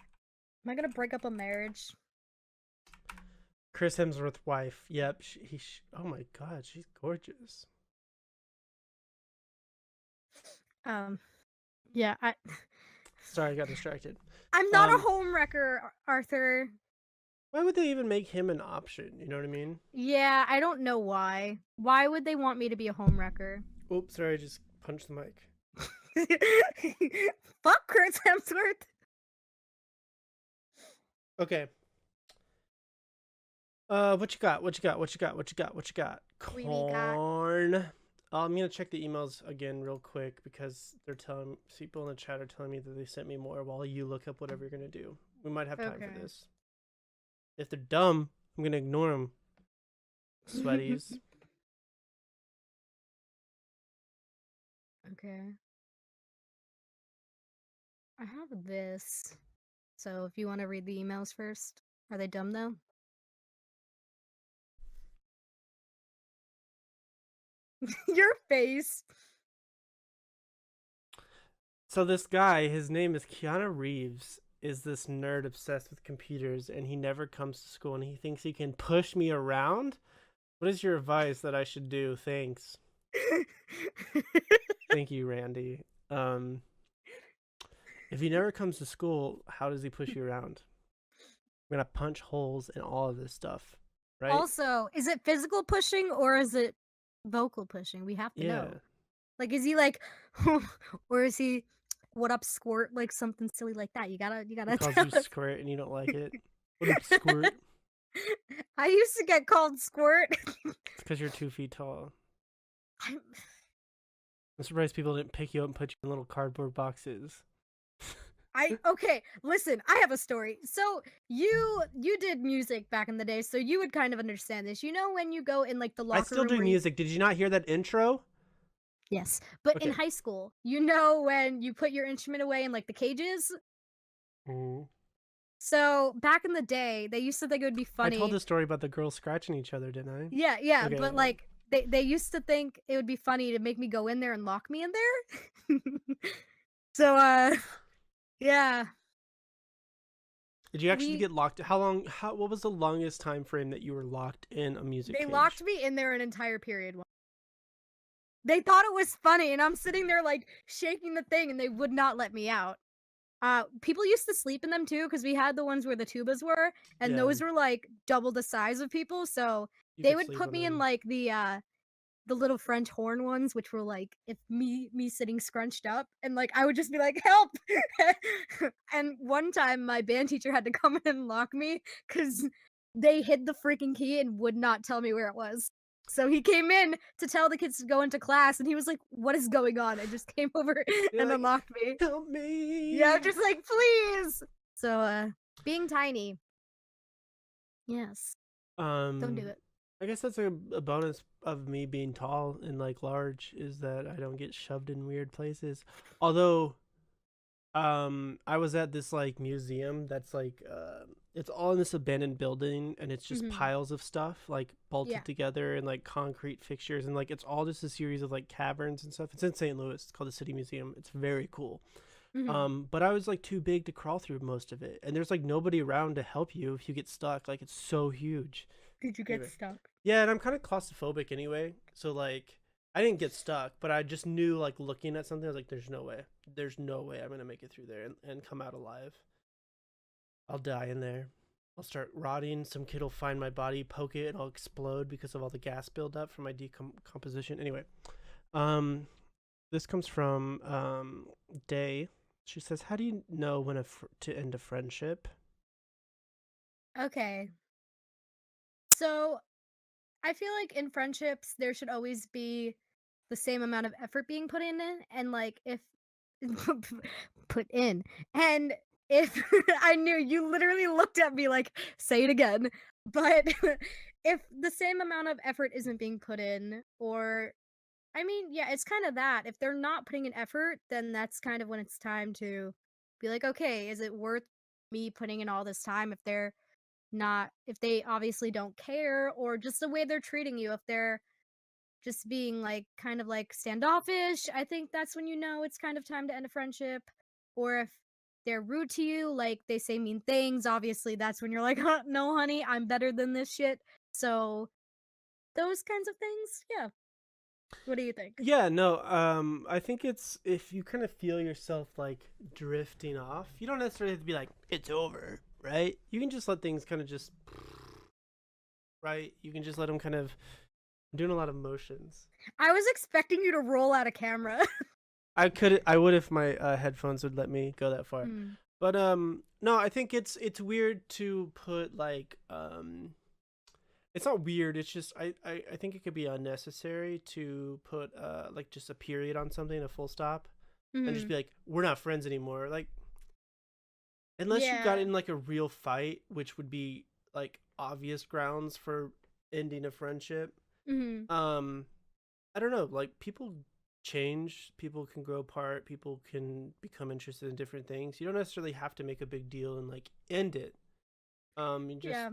Am I gonna break up a marriage? Chris Hemsworth's wife. Yep. Oh my god, she's gorgeous. Yeah, Sorry, I got distracted. I'm not a home wrecker, Arthur. Why would they even make him an option? You know what I mean? Yeah, I don't know why. Why would they want me to be a home wrecker? Oops, sorry, I just punched the mic. Fuck Chris Hemsworth. Okay. What you got? What you got? What you got? What you got? What you got? We got Corn. I'm gonna check the emails again real quick because they're telling people in the chat are telling me that they sent me more while you look up whatever you're gonna do. We might have time for okay. this. If they're dumb, I'm gonna ignore them. Sweaties. Okay. I have this. So if you want to read the emails first. Are they dumb though? Your face. So this guy, his name is Keanu Reeves, is this nerd obsessed with computers, and he never comes to school, and he thinks he can push me around. What is your advice that I should do? Thanks. Thank you, Randy. If he never comes to school, how does he push you around? I'm gonna punch holes in all of this stuff, right? Also, is it physical pushing or is it vocal pushing? We have to Yeah. know. Like, is he like, or is he, what up, squirt? Like something silly like that. You gotta He calls tell you us. squirt and you don't like it. What up, squirt? I used to get called squirt. It's because you're 2 feet tall. I'm, I'm surprised people didn't pick you up and put you in little cardboard boxes. okay, listen, I have a story. So you did music back in the day, so you would kind of understand this. You know when you go in like the I locker still room do where you, music. Did you not hear that intro? yes, but in Okay. high school, you know when you put your instrument away in like the cages? Mm. So back in the day, they used to think it would be I told funny. the story about the girls scratching each other, didn't I? Yeah, yeah, Okay. but like they used to think it would be funny to make me go in there and lock me in there. So yeah, Did you actually we get locked? How long? What was the longest time frame that you were locked in a music they cage? locked me in there an entire period. They thought it was funny, and I'm sitting there like shaking the thing, and they would not let me out. People used to sleep in them too because we had the ones where the tubas were, and Yeah, those were like double the size of people. So you they could would sleep put on me in them. like the little French horn ones, which were like if me sitting scrunched up, and like I would just be like help. And one time my band teacher had to come in and lock me because they hid the freaking key and would not tell me where it was. So he came in to tell the kids to go into class, and he was like, "What is going on?" I just came over You're and like, unlocked me. help Yeah, I'm me. just like, please. So, being tiny, yes, don't do Um, it. I guess that's a bonus of me being tall and like large is that I don't get shoved in weird places. Although I was at this like museum that's like it's all in this abandoned building and it's just Hmm. piles of stuff like bolted Yeah. together and like concrete fixtures and like it's all just a series of like caverns and stuff. It's in St. Louis. It's called the City Museum. It's very cool. Hmm. But I was like too big to crawl through most of it, and there's like nobody around to help you if you get stuck. Like it's so huge. Did you get Anyway, stuck? yeah, and I'm kind of claustrophobic anyway, so like I didn't get stuck, but I just knew like looking at something, I was like, there's no way I'm gonna make it through there and come out alive. I'll die in there. I'll start rotting. Some kid will find my body, poke it, and I'll explode because of all the gas buildup from my decomposition. Anyway, um, this comes from Day. She says, "How do you know when to end a friendship?" Okay. So I feel like in friendships there should always be the same amount of effort being put in it, and like if put in, and if I knew you literally looked at me like say it again, but if the same amount of effort isn't being put in, or I mean, yeah, it's kind of that. If they're not putting in effort, then that's kind of when it's time to be like, okay, is it worth me putting in all this time if they're not, if they obviously don't care, or just the way they're treating you, if they're just being like kind of like standoffish, I think that's when you know it's kind of time to end a friendship. Or if they're rude to you, like they say mean things, obviously that's when you're like, huh, no, honey, I'm better than this shit. So those kinds of things, yeah. What do you think? Yeah, no, I think it's if you kind of feel yourself like drifting off, you don't necessarily have to be like, it's over, right? You can just let things kind of just, right? You can just let them kind of, I'm doing a lot of motions. I was expecting you to roll out a camera. I would if my headphones would let me go that far. Hmm. But No, I think it's weird to put like it's not weird, it's just I think it could be unnecessary to put like just a period on something, a full stop, and just Mhm. be like, we're not friends anymore. Like unless you got Yeah. in like a real fight, which would be like obvious grounds for ending a friendship. Mhm. Um I don't know, like people change, people can grow apart, people can become interested in different things. You don't necessarily have to make a big deal and like end it. You just Yeah.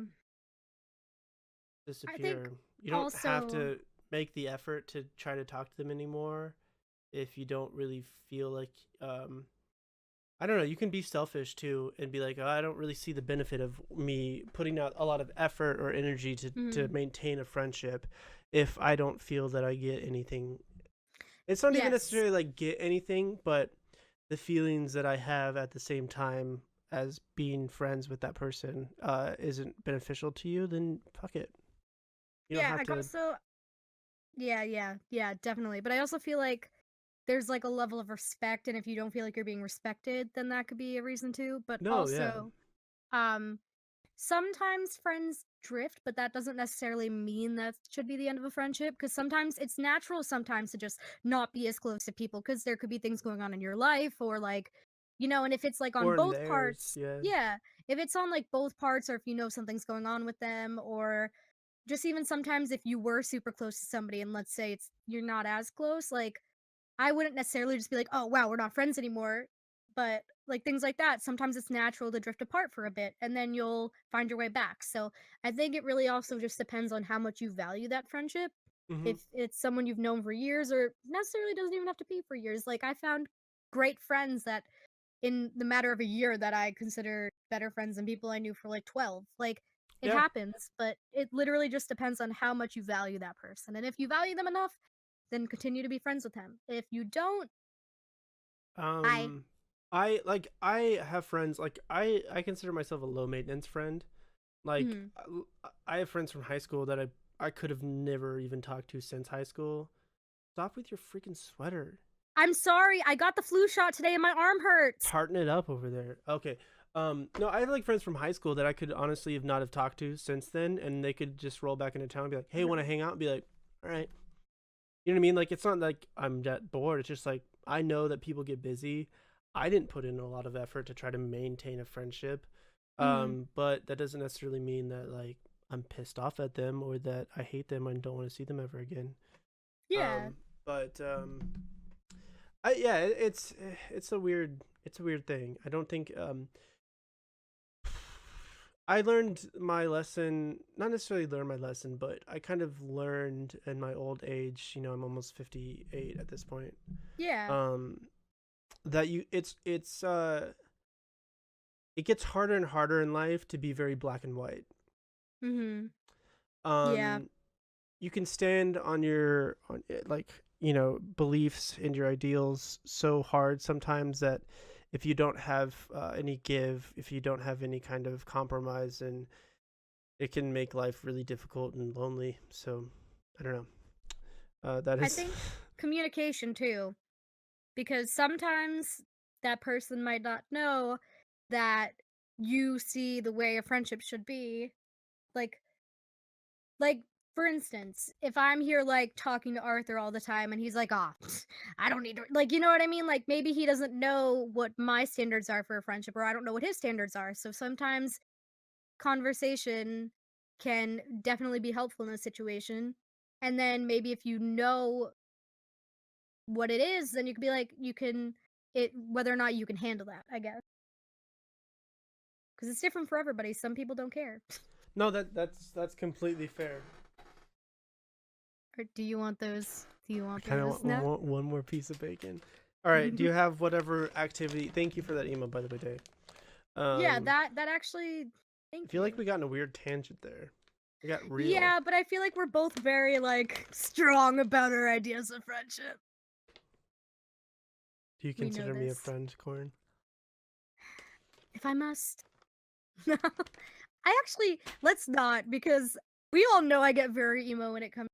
I think disappear. You don't have also to make the effort to try to talk to them anymore if you don't really feel like I don't know, you can be selfish too and be like, oh, I don't really see the benefit of me putting out a lot of effort or energy to mhm. maintain a friendship if I don't feel that I get anything. It's not even Yes. necessarily like get anything, but the feelings that I have at the same time as being friends with that person isn't beneficial to you, then fuck it. You don't Yeah, have I to. also yeah, definitely. But I also feel like there's like a level of respect, and if you don't feel like you're being respected, then that could be a reason too. But No, yeah. also, um, sometimes friends drift, but that doesn't necessarily mean that should be the end of a friendship. Because sometimes it's natural sometimes to just not be as close to people because there could be things going on in your life, or like, and if it's like on Or in both theirs, parts, yeah. yeah, if it's on like both parts, or if you know something's going on with them, or just even sometimes if you were super close to somebody and let's say it's you're not as close, like I wouldn't necessarily just be like, "Oh, wow, we're not friends anymore." But like things like that, sometimes it's natural to drift apart for a bit and then you'll find your way back. So, I think it really also just depends on how much you value that friendship. Mm-hmm. If it's someone you've known for years or necessarily doesn't even have to be for years. Like I found great friends that in the matter of a year that I consider better friends than people I knew for like 12. Like it Yeah. happens, but it literally just depends on how much you value that person. And if you value them enough, then continue to be friends with him. If you don't, I Um, I have friends like I consider myself a low maintenance friend. Like mhm. I have friends from high school that I could have never even talked to since high school. Stop with your freaking sweater. I'm sorry, I got the flu shot today and my arm hurts. Tarting it up over there. Okay. No, I have like friends from high school that I could honestly have not have talked to since then, and they could just roll back into town and be like, "Hey, want to No. hang out?" And be like, "All right." You know what I mean? Like it's not like I'm that bored. It's just like I know that people get busy. I didn't put in a lot of effort to try to maintain a friendship. Mhm. But that doesn't necessarily mean that like I'm pissed off at them or that I hate them and don't want to see them ever again. Yeah. But yeah, it's a weird thing. I don't think I learned my lesson, not necessarily learned my lesson, but I kind of learned in my old age, I'm almost 58 at this point. Yeah. Um that you it gets harder and harder in life to be very black and white. Mhm. Yeah. Um you can stand on your like, beliefs and your ideals so hard sometimes that if you don't have any give, if you don't have any kind of compromise, and it can make life really difficult and lonely. So I don't know. That I is. think communication too, because sometimes that person might not know that you see the way a friendship should be. Like Like, for instance, if I'm here, like, talking to Arthur all the time and he's like, "Ah, I don't need to," like, you know what I mean? Like, maybe he doesn't know what my standards are for a friendship, or I don't know what his standards are. So sometimes conversation can definitely be helpful in a situation. And then maybe if you know what it is, then you could be like, whether or not you can handle that, I guess. Because it's different for everybody. Some people don't care. No, that's completely fair. Or do you want those? Do you I want kind those? of No. want one more piece of bacon. All right. Do you have whatever activity? Thank you for that email, by the way, Dave. Yeah, Um, that actually I thank feel like you. we got in a weird tangent there. We got real. Yeah, but I feel like we're both very like strong about our ideas of friendship. Do you We know consider me a this. friend, Corn? If I must. I actually let's not because we all know I get very emo when it comes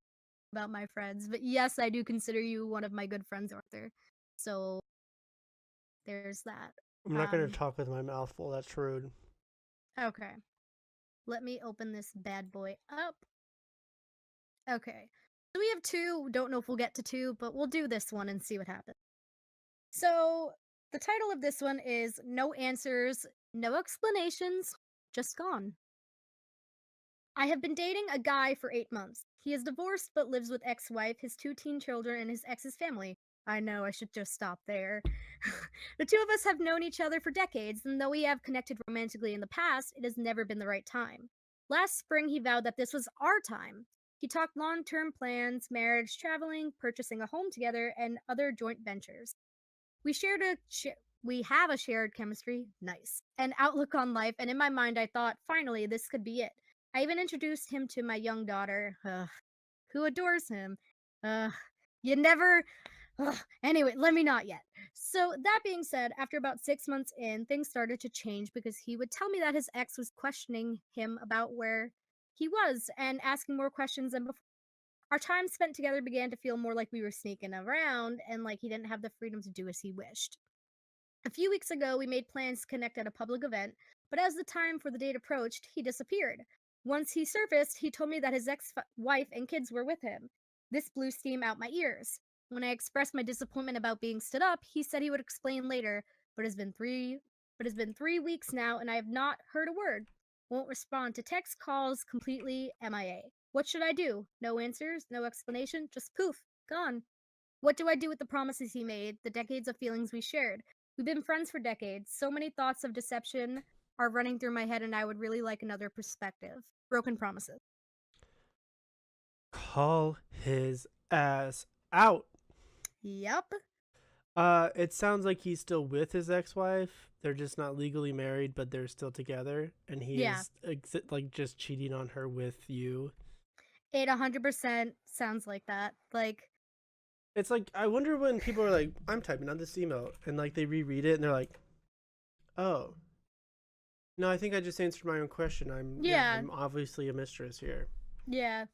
about my friends. But yes, I do consider you one of my good friends, Arthur. So there's that. I'm not gonna Um, talk with my mouth full. That's rude. okay. Let me open this bad boy up. Okay. So we have two. Don't know if we'll get to two, but we'll do this one and see what happens. So the title of this one is No Answers, No Explanations, Just Gone. I have been dating a guy for 8 months. He is divorced but lives with ex wife, his two teen children, and his ex's family. I know, I should just stop there. The two of us have known each other for decades, and though we have connected romantically in the past, it has never been the right time. Last spring, he vowed that this was our time. He talked long term plans, marriage, traveling, purchasing a home together, and other joint ventures. We shared a we have a shared chemistry, nice, and outlook on life, and in my mind I thought, finally, this could be it. I even introduced him to my young daughter, who adores him. Ugh, you never. Ugh. Anyway, let me not yet. So, that being said, after about 6 months in, things started to change because he would tell me that his ex was questioning him about where he was and asking more questions than before. Our time spent together began to feel more like we were sneaking around and like he didn't have the freedom to do as he wished. A few weeks ago, we made plans to connect at a public event, but as the time for the date approached, he disappeared. Once he surfaced, he told me that his ex wife and kids were with him. This blew steam out my ears. When I expressed my disappointment about being stood up, he said he would explain later, but it's been 3 weeks now and I have not heard a word. Won't respond to text calls, completely MIA. What should I do? No answers, no explanation, just poof, gone. What do I do with the promises he made, the decades of feelings we shared? We've been friends for decades. So many thoughts of deception are running through my head, and I would really like another perspective. Broken promises. Call his ass out. Yep. It sounds like he's still with his ex-wife. They're just not legally married, but they're still together, and he Yeah. is like just cheating on her with you. It 100% sounds like that. Like, It's like I wonder when people are like, "I'm typing on this email," and like they reread it and they're like, "Oh, no, I think I just answered my own question. yeah, I'm obviously a mistress here." yeah.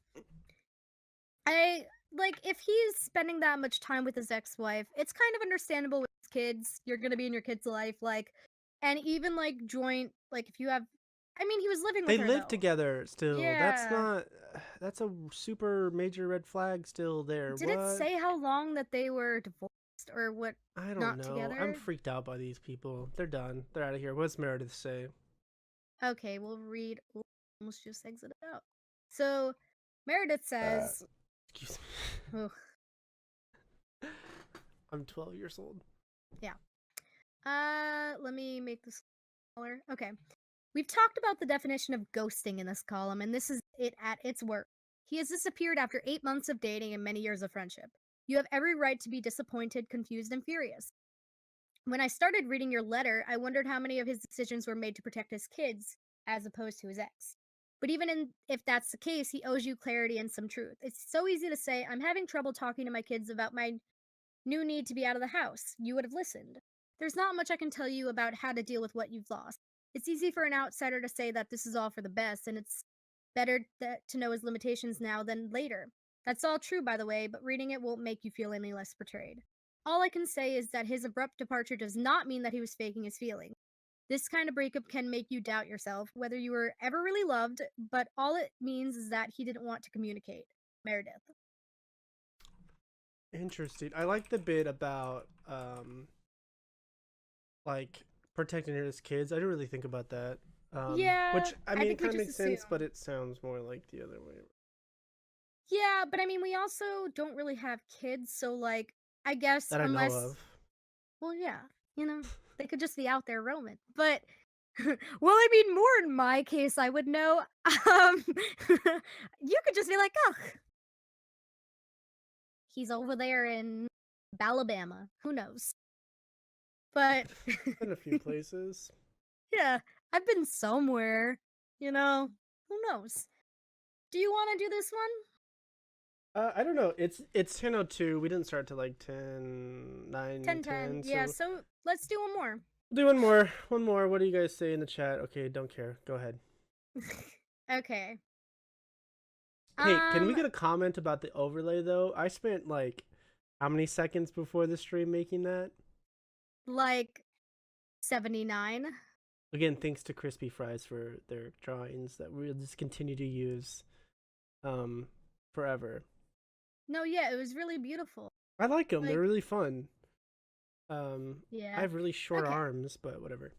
I like if he's spending that much time with his ex-wife, it's kind of understandable with his kids. You're gonna be in your kid's life, like, and even like joint, like if you have, I mean, he was living They with her live though. together still. That's Yeah. not. That's a super major red flag still there. Did it What? say how long that they were divorced or what? I don't Not know. I'm together? freaked out by these people. They're done. They're out of here. What's Meredith say? Okay, we'll read. Almost just exit out. So Meredith Uh, says, excuse oh, me. I'm 12 years old. yeah. Let me make this smaller. Okay. We've talked about the definition of ghosting in this column, and this is it at its worst. He has disappeared after 8 months of dating and many years of friendship. You have every right to be disappointed, confused, and furious. When I started reading your letter, I wondered how many of his decisions were made to protect his kids as opposed to his ex. But if that's the case, he owes you clarity and some truth. It's so easy to say, I'm having trouble talking to my kids about my new need to be out of the house. You would have listened. There's not much I can tell you about how to deal with what you've lost. It's easy for an outsider to say that this is all for the best, and it's better to know his limitations now than later. That's all true, by the way, but reading it won't make you feel any less betrayed. All I can say is that his abrupt departure does not mean that he was faking his feelings. This kind of breakup can make you doubt yourself, whether you were ever really loved, but all it means is that he didn't want to communicate. Meredith. Interesting. I like the bit about like protecting his kids. I didn't really think about that. Yeah, Which I I mean, it think we kind of just makes sense, but assume. it sounds more like the other way. Yeah, but I mean, we also don't really have kids, so like, I guess That I know unless, of. well, yeah, they could just be out there roaming. But, well, I mean, more in my case, I would know. You could just be like, oh, he's over there in Alabama. Who knows? But, In a few places. yeah, I've been somewhere, who knows? Do you want to do this one? I don't know. It's 10:02. We didn't start till like 10, 9, 10-10. 10. Yeah, So so let's do one more. do one more. One more. What do you guys say in the chat? Okay, don't care. Go ahead. Okay. Hey, can we Um, get a comment about the overlay though? I spent like how many seconds before the stream making that? like 79. Again, thanks to Crispy Fries for their drawings that we'll just continue to use um forever. No, yeah, it was really beautiful. I like them. They're Like, really fun. I yeah. have really short Okay. arms, but whatever.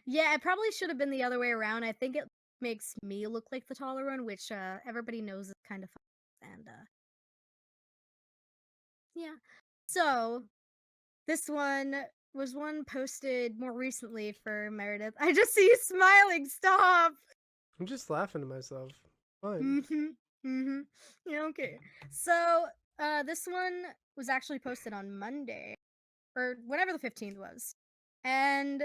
Yeah, it probably should have been the other way around. I think it makes me look like the taller one, which everybody knows is kind of fun. And yeah. So, this one was one posted more recently for Meredith. I just see you smiling. Stop. I'm just laughing to myself. Fine. Mhm. Mhm. Yeah, okay. So, this one was actually posted on Monday or whenever the 15th was. And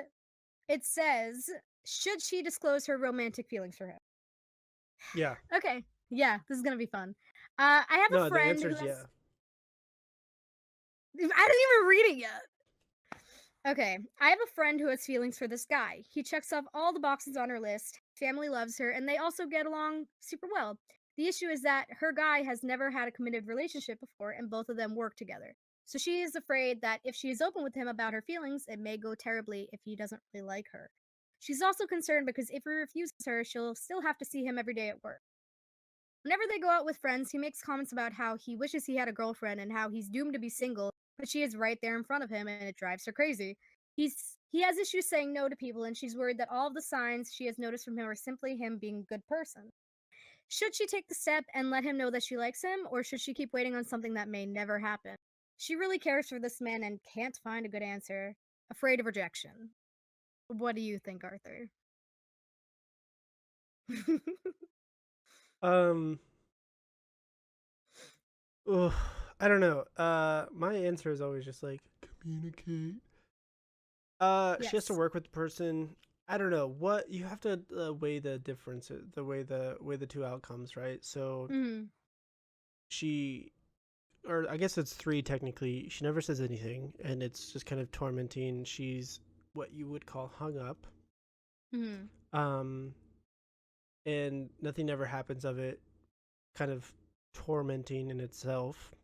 it says, should she disclose her romantic feelings for him? Yeah. Okay. Yeah, this is going to be fun. I have a No, the friend answer who is has yeah. I didn't even read it yet. Okay, I have a friend who has feelings for this guy. He checks off all the boxes on her list. Family loves her, and they also get along super well. The issue is that her guy has never had a committed relationship before, and both of them work together. So she is afraid that if she is open with him about her feelings, it may go terribly if he doesn't really like her. She's also concerned because if he refuses her, she'll still have to see him every day at work. Whenever they go out with friends, he makes comments about how he wishes he had a girlfriend and how he's doomed to be single, but she is right there in front of him and it drives her crazy. He has issues saying no to people and she's worried that all of the signs she has noticed from him are simply him being a good person. Should she take the step and let him know that she likes him, or should she keep waiting on something that may never happen? She really cares for this man and can't find a good answer, afraid of rejection. What do you think, Arthur? Um ugh, I don't know. My answer is always just like communicate. She has to Yes. work with the person. I don't know what you have to weigh the differences, the two outcomes, right? So Hmm. she, or I guess it's three technically. She never says anything, and it's just kind of tormenting. She's what you would call hung up, Hmm. um, and nothing ever happens of it. Kind of tormenting in itself.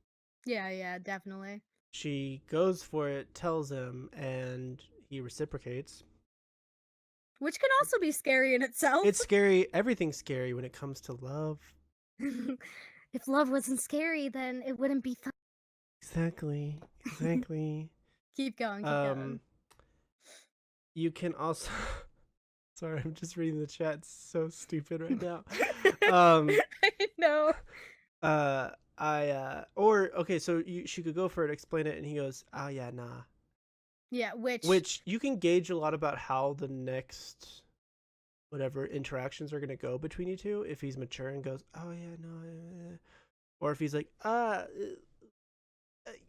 Yeah, yeah, definitely. She goes for it, tells him, and he reciprocates. Which can also be scary in itself. It's scary. Everything's scary when it comes to love. If love wasn't scary, then it wouldn't be fun. Exactly. Exactly. Keep going, keep going. um, you can also. Sorry, I'm just reading the chat. It's so stupid right now. Um, I know. or okay, so she could go for it, explain it, and he goes, "Oh yeah, nah." Yeah, which Which you can gauge a lot about how the next whatever interactions are gonna go between you two. If he's mature and goes, "Oh yeah, no," or if he's like,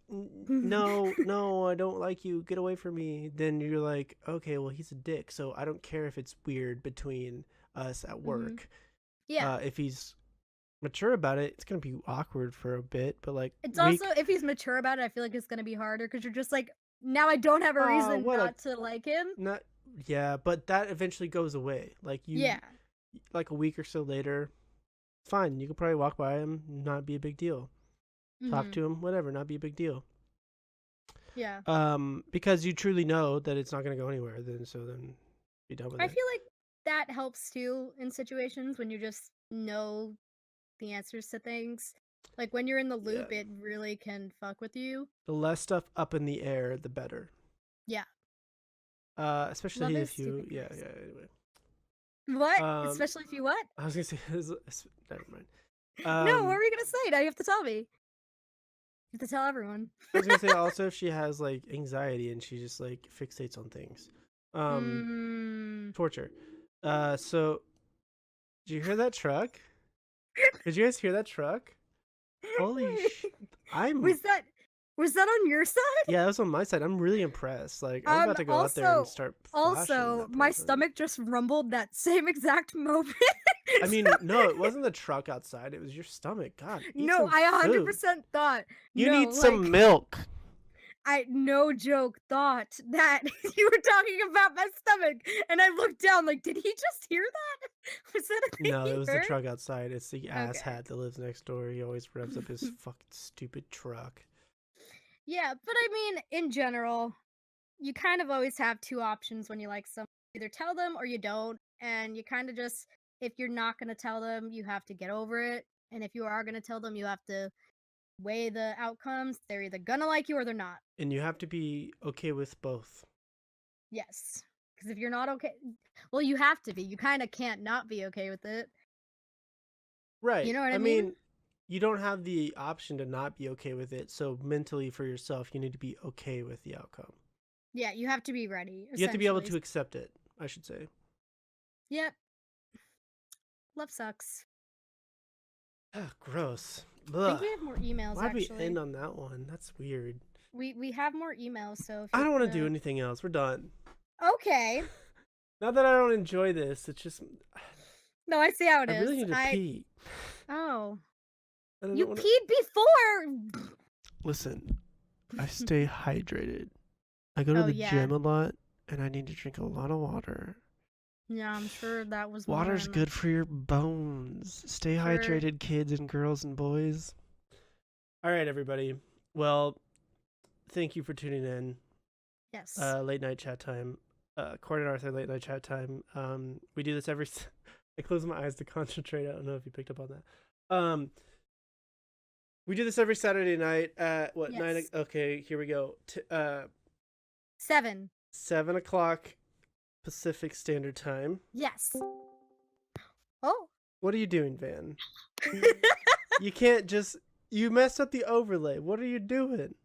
no, no, I don't like you. Get away from me. Then you're like, okay, well, he's a dick. So I don't care if it's weird between us at Mhm. work. Yeah. If he's mature about it, it's gonna be awkward for a bit. But like, It's also if he's mature about it, I feel like it's gonna be harder because you're just like, now I don't have a reason what a not to like him. not, yeah. But that eventually goes away. Like Yeah. like a week or so later, fine. You could probably walk by him, not be a big deal. Talk Mhm. to him, whatever, not be a big deal. Yeah. Because you truly know that it's not gonna go anywhere. Then be done with I it. feel like that helps too in situations when you just know the answers to things. Like when you're in the Yeah. loop, it really can fuck with you. The less stuff up in the air, the better. Yeah. Especially Love is if you, stupid yeah, crazy. yeah. Anyway, What? Especially if you what? I was gonna say, never mind. No, what were you gonna say? Now you have to tell me. You have to tell everyone. I was gonna say also if she has like anxiety and she just like fixates on things, Mm. torture. So did you hear that truck? Did you guys hear that truck? Holy sh! I'm was that was that on your side? Yeah, that was on my side. I'm really impressed. Like I'm about to go out there and start flashing that My person. stomach just rumbled that same exact moment. I mean, no, it wasn't the truck outside. It was your stomach. God, eat No, some I food. 100% thought, You no, need some like, milk. I no joke thought that you were talking about my stomach, and I looked down like, did he just hear that? Was that a thing No, he it was the heard? truck outside. It's the Okay. asshat that lives next door. He always revs up his fucking stupid truck. Yeah, but I mean, in general, you kind of always have two options when you like someone. Either tell them or you don't. And you kind of just, if you're not going to tell them, you have to get over it. And if you are going to tell them, you have to weigh the outcomes. They're either going to like you or they're not. And you have to be okay with both. Yes. Because if you're not okay, well, you have to be. You kind of can't not be okay with it. Right. You know what I I mean? mean, you don't have the option to not be okay with it. So mentally for yourself, you need to be okay with the outcome. Yeah, you have to be ready. You have to be able to accept it, I should say. Yep. Love sucks. Ugh, gross. I think we have more emails. Why'd actually, we end on that one? That's weird. we have more emails. So if I don't want to do anything else. We're done. Okay. Not that I don't enjoy this. It's just No, I see how it I is. really need to pee. Oh. I don't You know peed before. Listen, I stay hydrated. I go to the gym a lot, and I need to drink a lot of water. Yeah, I'm sure that was Water's good for your bones. Stay hydrated, kids and girls and boys. All right, everybody. Well, thank you for tuning in. Yes. Late night chat time. Court and Arthur late night chat time. We do this every. I close my eyes to concentrate. I don't know if you picked up on that. We do this every Saturday night at what 9? Okay, here we go. 7. 7 o'clock Pacific Standard Time. Yes. Oh. What are you doing, Van? You can't just. You messed up the overlay. What are you doing?